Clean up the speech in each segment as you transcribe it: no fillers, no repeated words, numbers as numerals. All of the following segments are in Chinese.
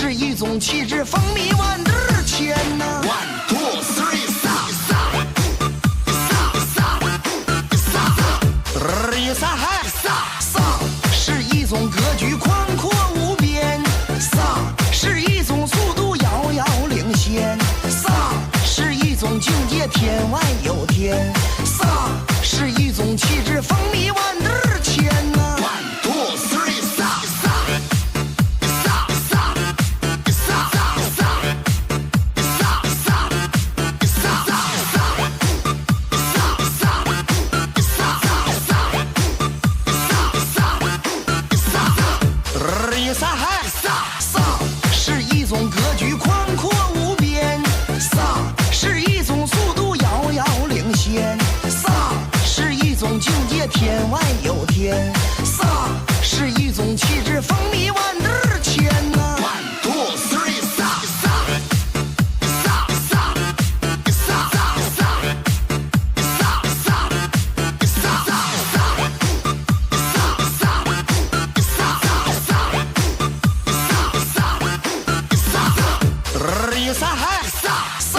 是一种气质风靡万德千呐。One two three， 撒撒撒撒，是一种格局宽阔无边。撒是一种速度遥遥领先。撒是一种境界天外有天。撒是一种气质风靡万德千呐。One two three， 撒撒撒撒撒撒撒是一种格局宽阔无边。撒是一种速度遥遥领先。撒是一种境界天外有天。撒是一种气质风靡万德千呐。One two three， 撒撒撒撒撒撒撒撒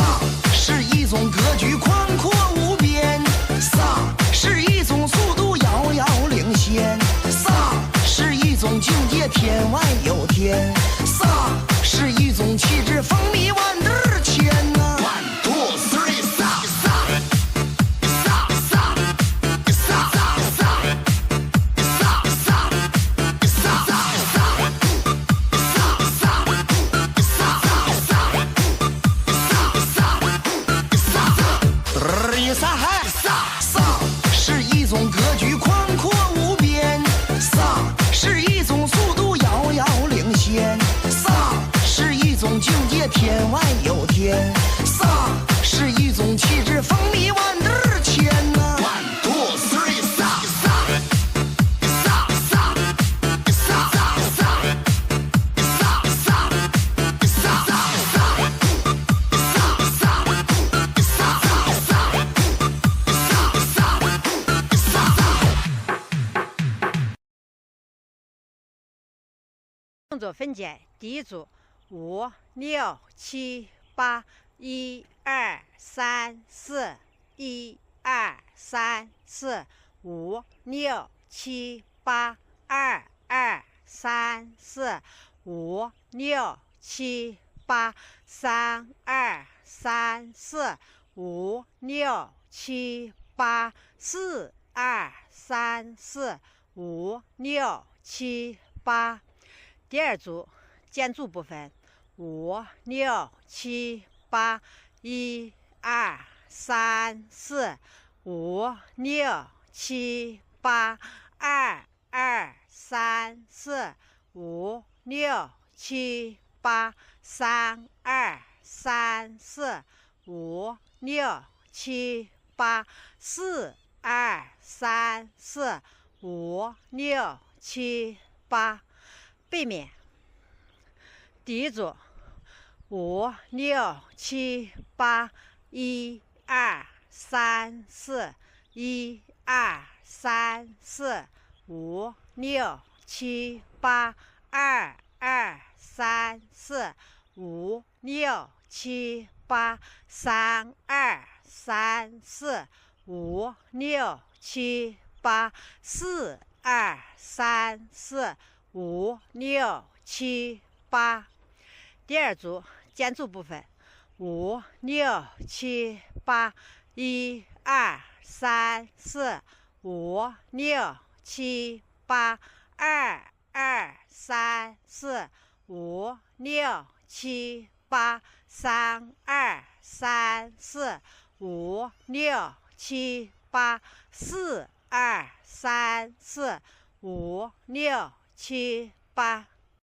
是一种格局宽阔无边。撒是一种速度遥遥领先。撒是一种境界天外有天。撒是一种气质风靡万德千呐。One two three， 撒撒撒撒撒撒撒撒是一种格局宽阔无边。撒是一种速度遥遥领先。撒是一种境界天外有天。撒是一种气质风靡万德千呐。One two three， 撒撒撒撒撒撒撒动作分解：第一组5、6、7、8， 1、2、3、4， 1、2、3、4、5、6、7、8， 2、2、3、4、5、6、7、8， 3、2、3、4、5、6、7、8， 4、2、3、4、5、6、7、8。第二组间奏部分5、6、7、8， 1、2、3、4、5、6、7、8， 2、2、3、4、5、6、7、8， 3、2、3、4、5、6、7、8， 4、2、3、4、5、6、7、8。背面第一组5、6、7、8， 1、2、3、4， 1、2、3、4、5、6、7、8， 2、2、3、4、5、6、7、8， 3、2、3、4、5、6、7、8， 4、2、3、4、5、6、7、8。第二组间奏部分5、6、7、8， 1、2、3、4、5、6、7、8， 2、2、3、4、5、6、7、8， 3、2、3、4、5、6、7、8， 4、2、3、4、5、6、7、8。